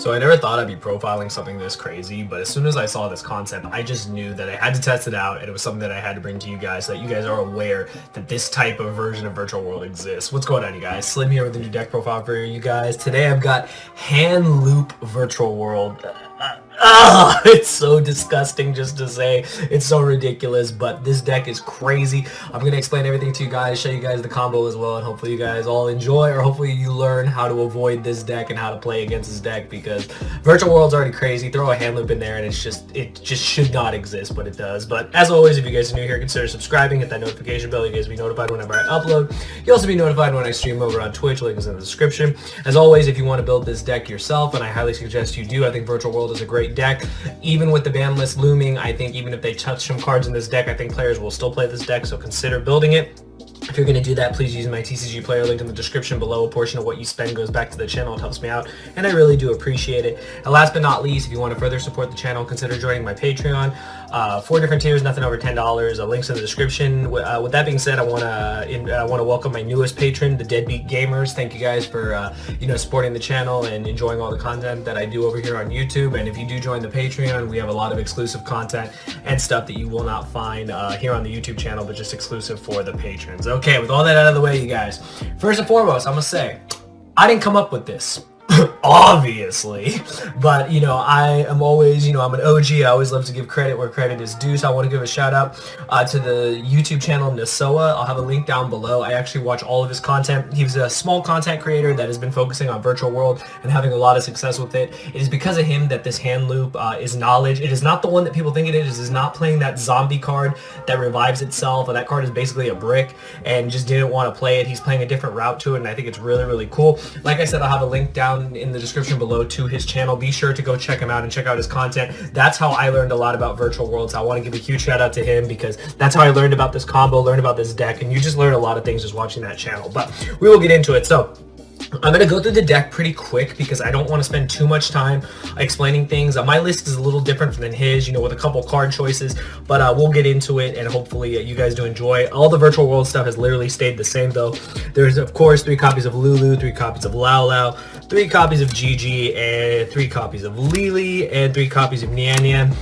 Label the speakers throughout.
Speaker 1: So I never thought I'd be profiling something this crazy, but as soon as I saw this concept, I just knew that I had to test it out, and it was something that I had to bring to you guys so that you guys are aware that this type of version of Virtual World exists. What's going on, you guys? Slim here with a new deck profile for you guys. Today I've got Hand Loop Virtual World. It's so disgusting just to say. It's so ridiculous, but this deck is crazy. I'm going to explain everything to you guys, show you guys the combo as well, and hopefully you guys all enjoy, or hopefully you learn how to avoid this deck and how to play against this deck, because Virtual World's already crazy. Throw a hand loop in there and it just should not exist, but it does. But as always, if you guys are new here, consider subscribing, hit that notification bell. You guys will be notified whenever I upload. You'll also be notified when I stream over on Twitch. Link is in the description. As always, if you want to build this deck yourself, and I highly suggest you do, I think Virtual World is a great deck. Even with the ban list looming, I think even if they touch some cards in this deck, I think players will still play this deck, so consider building it. If you're going to do that, please use my TCG player link in the description below. A portion of what you spend goes back to the channel. It helps me out, and I really do appreciate it. And last but not least, if you want to further support the channel, consider joining my Patreon. 4 different tiers, nothing over $10. Links in the description. With that being said, I want to welcome my newest patron, the Deadbeat Gamers. Thank you guys for supporting the channel and enjoying all the content that I do over here on YouTube. And if you do join the Patreon, we have a lot of exclusive content and stuff that you will not find here on the YouTube channel, but just exclusive for the patrons. Okay, with all that out of the way, you guys, first and foremost, I'm gonna say I didn't come up with this. Obviously, but I am always, I'm an OG. I always love to give credit where credit is due, so I want to give a shout out to the YouTube channel Nasoa. I'll have a link down below. I actually watch all of his content. He's a small content creator that has been focusing on Virtual World and having a lot of success with it. It is because of him that this hand loop is knowledge. It is not the one that people think it is. It is not playing that zombie card that revives itself, and that card is basically a brick, and just didn't want to play it. He's playing a different route to it, and I think it's really, really cool. Like I said, I'll have a link down in the description below to his channel. Be sure to go check him out and check out his content. That's how I learned a lot about Virtual World, so I want to give a huge shout out to him, because that's how I learned about this combo, learned about this deck, and you just learn a lot of things just watching that channel. But we will get into it. So I'm going to go through the deck pretty quick because I don't want to spend too much time explaining things. My list is a little different than his, with a couple card choices, but we'll get into it, and hopefully you guys do enjoy. All the Virtual World stuff has literally stayed the same, though. There's, of course, 3 copies of Lulu, 3 copies of Lao Lao, 3 copies of Gigi, and 3 copies of Lily, and 3 copies of Nian Nian.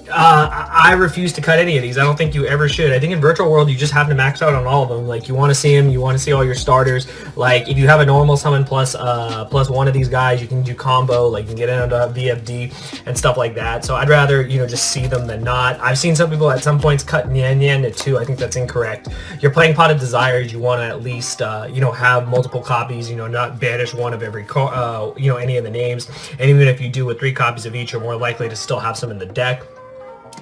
Speaker 1: I refuse to cut any of these. I don't think you ever should. I think in Virtual World, you just have to max out on all of them. Like, you want to see them, you want to see all your starters. Like, if you have a normal summon plus one of these guys, you can do combo. Like, you can get into VFD and stuff like that. So I'd rather, just see them than not. I've seen some people at some points cut Nian Nian to 2. I think that's incorrect. You're playing Pot of Desires. You want to at least, have multiple copies, not banish one of every, any of the names. And even if you do with 3 copies of each, you're more likely to still have some in the deck.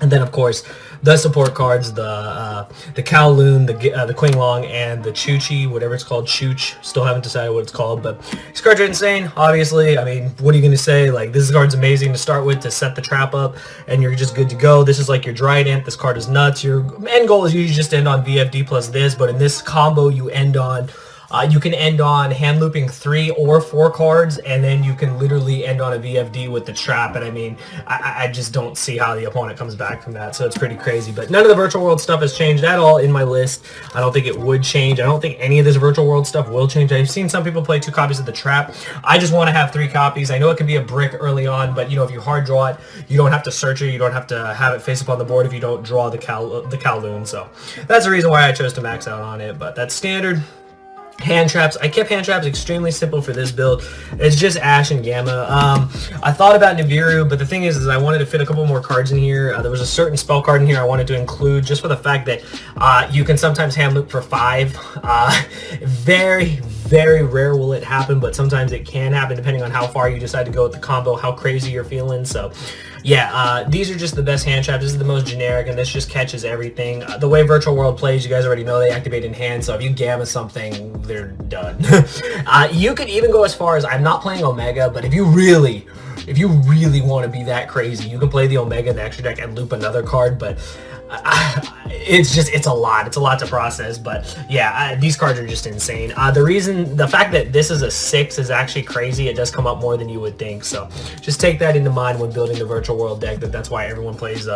Speaker 1: And then, of course, the support cards, the Kowloon, the Qinglong, and the Chuchi, whatever it's called, Chooch. Still haven't decided what it's called, but these cards are insane, obviously. I mean, what are you going to say? Like, this card's amazing to start with, to set the trap up, and you're just good to go. This is like your Trident. This card is nuts. Your end goal is usually just to end on VFD plus this, but in this combo, you end on... you can end on hand looping 3 or 4 cards, and then you can literally end on a VFD with the trap. And I mean, I just don't see how the opponent comes back from that, so it's pretty crazy. But none of the Virtual World stuff has changed at all in my list. I don't think it would change. I don't think any of this Virtual World stuff will change. I've seen some people play 2 copies of the trap. I just want to have 3 copies. I know it can be a brick early on, but if you hard draw it, you don't have to search it. You don't have to have it face up on the board if you don't draw the Kowloon. So that's the reason why I chose to max out on it, but that's standard. Hand traps. I kept hand traps extremely simple for this build. It's just Ash and Gamma. I thought about Nibiru, but the thing is I wanted to fit a couple more cards in here. There was a certain spell card in here I wanted to include, just for the fact that you can sometimes hand loop for 5. Very, very rare will it happen, but sometimes it can happen depending on how far you decide to go with the combo, how crazy you're feeling. So yeah, these are just the best hand traps. This is the most generic, and this just catches everything. The way Virtual World plays, you guys already know they activate in hand, so if you Gamma something, they're done. You could even go as far as, I'm not playing Omega, but if you really want to be that crazy, you can play the Omega in the extra deck and loop another card, but it's a lot to process. But yeah, these cards are just insane. The fact that this is a 6 is actually crazy. It does come up more than you would think, so just take that into mind when building the Virtual World deck, that's why everyone plays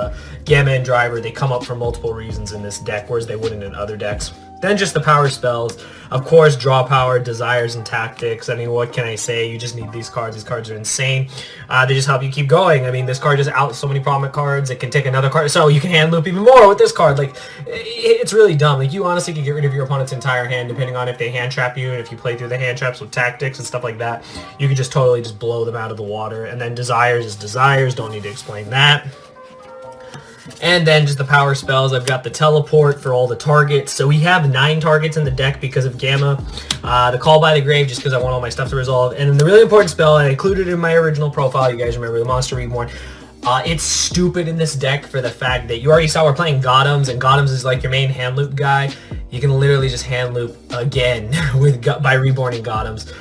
Speaker 1: Gamma and Driver. They come up for multiple reasons in this deck, whereas they wouldn't in other decks. Then just the power spells. Of course, draw power, desires, and tactics. I mean, what can I say? You just need these cards. These cards are insane. They just help you keep going. I mean, this card just out so many prominent cards. It can take another card. So you can hand loop even more with this card. Like, it's really dumb. Like, you honestly can get rid of your opponent's entire hand depending on if they hand trap you. And if you play through the hand traps with tactics and stuff like that, you can just totally just blow them out of the water. And then desires is desires. Don't need to explain that. And then just the power spells. I've got the teleport for all the targets. So we have 9 targets in the deck because of Gamma. The call by the grave just because I want all my stuff to resolve. And then the really important spell, I included in my original profile, you guys remember, the Monster Reborn. It's stupid in this deck for the fact that you already saw we're playing Gothams, and Gothams is like your main hand loop guy. You can literally just hand loop again by reborning Gothams.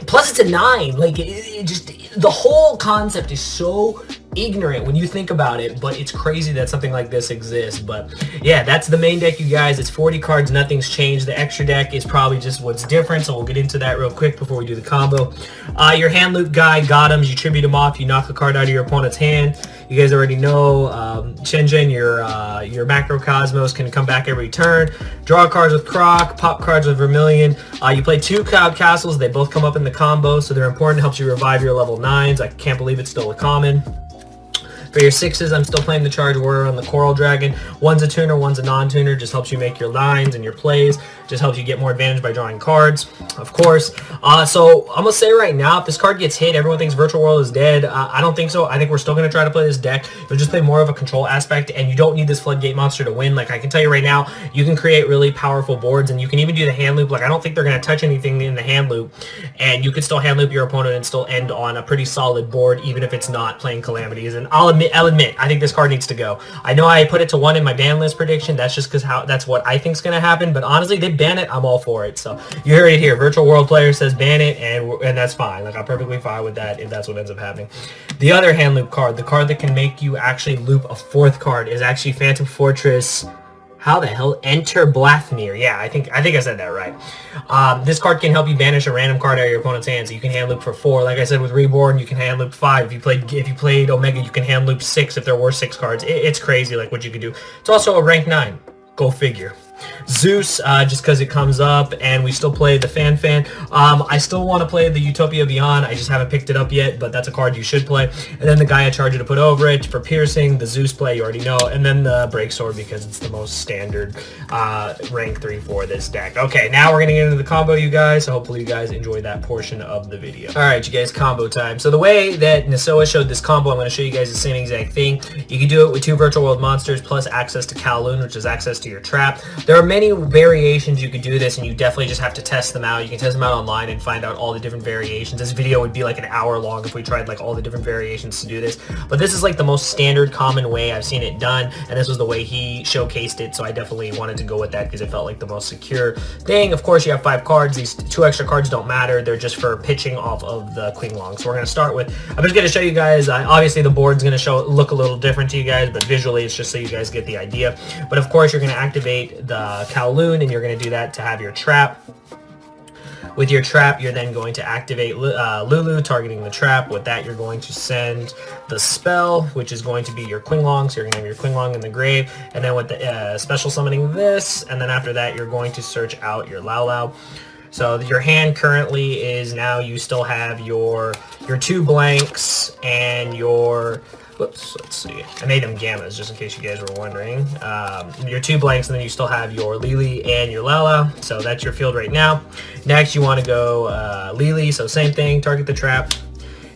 Speaker 1: Plus it's a 9. Like, it just, the whole concept is so ignorant when you think about it, but it's crazy that something like this exists. But yeah, that's the main deck, you guys. It's 40 cards, nothing's changed. The extra deck is probably just what's different, so we'll get into that real quick before we do the combo. Your hand loop guy, Gothams, you tribute him off, you knock a card out of your opponent's hand. You guys already know Shenzhen, your Macrocosmos can come back every turn. Draw cards with Croc, pop cards with Vermilion. You play 2 Cloud Castles, they both come up in the combo, so they're important, helps you revive your level 9s. I can't believe it's still a common. For your 6s, I'm still playing the Charge Warrior on the Coral Dragon. One's a tuner, one's a non-tuner. Just helps you make your lines and your plays. Just helps you get more advantage by drawing cards, of course. So I'm going to say right now, if this card gets hit, everyone thinks Virtual World is dead. I don't think so. I think we're still going to try to play this deck. You'll just play more of a control aspect, and you don't need this Floodgate monster to win. Like, I can tell you right now, you can create really powerful boards, and you can even do the hand loop. Like, I don't think they're going to touch anything in the hand loop, and you could still hand loop your opponent and still end on a pretty solid board, even if it's not playing Calamities. And I'll admit, I think this card needs to go. I know I put it to 1 in my ban list prediction. That's just because that's what I think is going to happen. But honestly, they ban it, I'm all for it. So you heard it here. Virtual World player says ban it, and that's fine. Like, I'm perfectly fine with that if that's what ends up happening. The other hand loop card, the card that can make you actually loop a 4th card, is actually Phantom Fortress. How the hell? Enter Blathmir. Yeah, I think I said that right. This card can help you banish a random card out of your opponent's hand. So you can hand loop for 4. Like I said with Reborn, you can hand loop 5. If you played Omega, you can hand loop 6 if there were 6 cards. It's crazy, like, what you can do. It's also a rank 9. Go figure. Zeus, just because it comes up, and we still play the Fan. I still want to play the Utopia Beyond. I just haven't picked it up yet, but that's a card you should play. And then the Gaia Charger to put over it for piercing. The Zeus play, you already know. And then the Break Sword because it's the most standard rank 3 for this deck. Okay, now we're going to get into the combo, you guys. So hopefully you guys enjoyed that portion of the video. Alright, you guys, combo time. So the way that Nasoa showed this combo, I'm going to show you guys the same exact thing. You can do it with 2 Virtual World monsters plus access to Kowloon, which is access to your trap. There are many variations you could do this, and you definitely just have to test them out. You can test them out online and find out all the different variations. This video would be like an hour long if we tried like all the different variations to do this, but this is like the most standard common way I've seen it done, and this was the way he showcased it, so I definitely wanted to go with that because it felt like the most secure thing. Of course, you have 5 cards. These 2 extra cards don't matter. They're just for pitching off of the Qinglong. So we're going to start with, I'm just going to show you guys, obviously the board's going to look a little different to you guys, but visually it's just so you guys get the idea. But of course, you're going to activate the Kowloon, and you're going to do that to have your trap. With your trap, you're then going to activate Lulu, targeting the trap. With that, you're going to send the spell, which is going to be your Qinglong. So you're going to have your Qinglong in the grave. And then with the special summoning this, and then after that, you're going to search out your Lao Lao. So your hand currently is now you still have your 2 blanks and your... Whoops, let's see. I made them gammas just in case you guys were wondering. Your 2 blanks, and then you still have your Lili and your Lala. So that's your field right now. Next, you want to go Lili. So same thing, target the trap.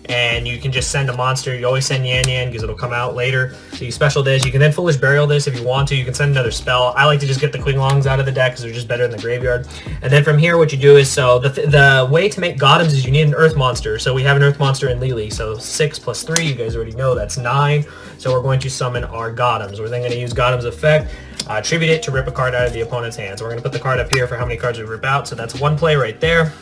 Speaker 1: And you can just send a monster. You always send Yan Yan because it'll come out later. So you special this. You can then Foolish Burial this if you want to. You can send another spell. I like to just get the Qinglongs out of the deck because they're just better in the graveyard. And then from here, what you do is, so the way to make Gothams is you need an Earth monster. So we have an Earth monster in Lili. So 6 plus 3, you guys already know that's 9. So we're going to summon our Gothams. We're then going to use Gothams effect, tribute it to rip a card out of the opponent's hand. So we're going to put the card up here for how many cards we rip out. So that's 1 play right there.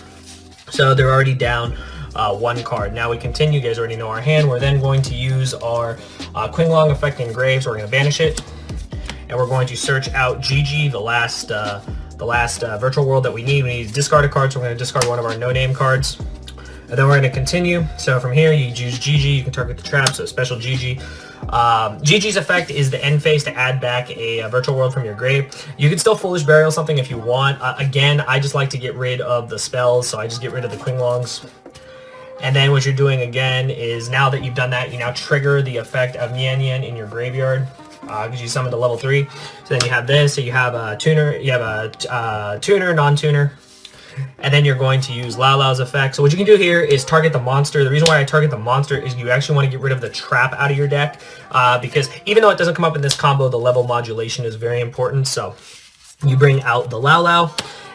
Speaker 1: So they're already down 1 card. Now we continue. You guys already know our hand. We're then going to use our Qinglong effect in grave. So we're going to banish it, and we're going to search out Gigi, the last virtual world that we need. We need to discard a card, so we're going to discard one of our no-name cards. And then we're going to continue. So from here, you use Gigi. You can target the trap, so special Gigi. Gigi's effect is the end phase to add back a virtual world from your grave. You can still Foolish Burial something if you want. Again, I just like to get rid of the spells, so I just get rid of the Qinglongs. And then what you're doing again is, now that you've done that, you now trigger the effect of Nian Nian in your graveyard, because you summoned to level 3. So then you have this, so you have a tuner, you have a tuner, non-tuner, and then you're going to use Lao Lao's effect. So what you can do here is target the monster. The reason why I target the monster is you actually want to get rid of the trap out of your deck, because even though it doesn't come up in this combo, the level modulation is very important. So you bring out the Lao Lao.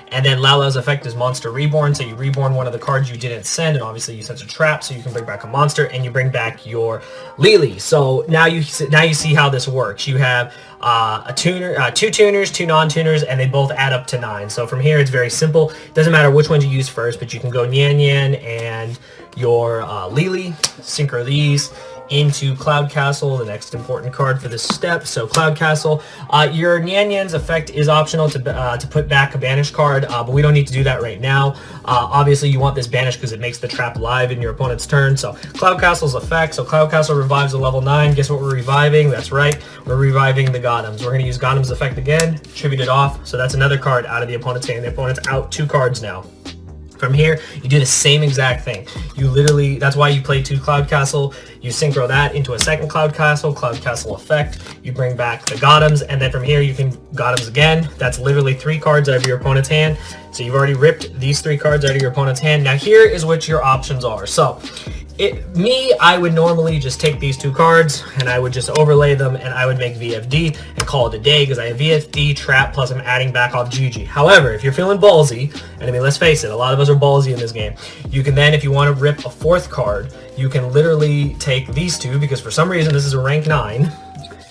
Speaker 1: And then Lao Lao's effect is Monster Reborn, so you reborn one of the cards you didn't send, and obviously you sent a trap, so you can bring back a monster, and you bring back your Lili. So now you see how this works. You have a tuner, 2 tuners, 2 non-tuners, and they both add up to 9. So from here, it's very simple. It doesn't matter which one you use first, but you can go Nian Nian and your Lili, synchro these into Cloud Castle, the next important card for this step. So Cloud Castle, your Nian Nian's effect is optional to put back a banish card, but we don't need to do that right now. Obviously you want this banished because it makes the trap live in your opponent's turn. So Cloud Castle's effect, so Cloud Castle revives a level 9. Guess what we're reviving? That's right, we're reviving the Gotems. We're going to use Gotem's effect again, tribute it off, so that's another card out of the opponent's hand. The opponent's out 2 cards now. From here, you do the same exact thing. You literally, that's why you play 2 Cloud Castle. You synchro that into a second Cloud Castle effect. You bring back the Gotems, and then from here you can Gotems again. That's literally 3 cards out of your opponent's hand. So you've already ripped these 3 cards out of your opponent's hand. Now here is what your options are. So I would normally just take these 2 cards and I would just overlay them, and I would make VFD and call it a day because I have VFD, trap, plus I'm adding back off Gigi. However, if you're feeling ballsy, and I mean, let's face it, a lot of us are ballsy in this game, you can then, if you want to rip a 4th card, you can literally take these 2, because for some reason this is a rank 9.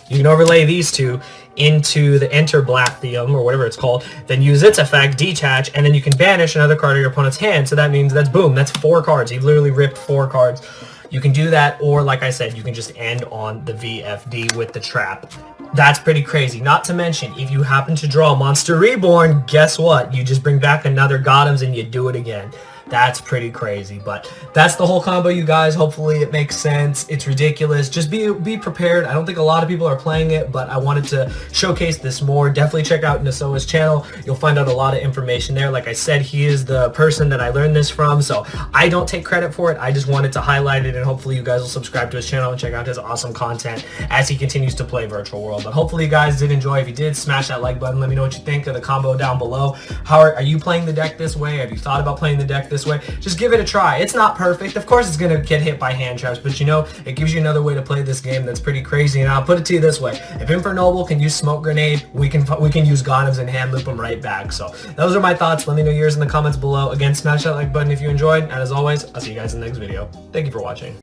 Speaker 1: You can overlay these 2 into the Enter Blathium, or whatever it's called, then use its effect, detach, and then you can banish another card of your opponent's hand. So that means that's boom, that's 4 cards. You've literally ripped 4 cards. You can do that, or like I said, you can just end on the VFD with the trap. That's pretty crazy. Not to mention, if you happen to draw Monster Reborn, guess what? You just bring back another Gotems and you do it again. That's pretty crazy, but that's the whole combo, you guys. Hopefully it makes sense. It's ridiculous. Just be prepared. I don't think a lot of people are playing it, but I wanted to showcase this more. Definitely check out Nasoa's channel. You'll find out a lot of information there. Like I said, he is the person that I learned this from, so I don't take credit for it. I just wanted to highlight it, and hopefully you guys will subscribe to his channel and check out his awesome content as he continues to play Virtual World. But hopefully you guys did enjoy. If you did, smash that like button. Let me know what you think of the combo down below. How are you playing the deck this way? Have you thought about playing the deck this way? Just give it a try. It's not perfect. Of course it's gonna get hit by hand traps, but you know, it gives you another way to play this game that's pretty crazy. And I'll put it to you this way: if Infernoble can use Smoke Grenade, we can use Gotems and hand loop them right back. So those are my thoughts. Let me know yours in the comments below. Again, smash that like button if you enjoyed, and as always, I'll see you guys in the next video. Thank you for watching.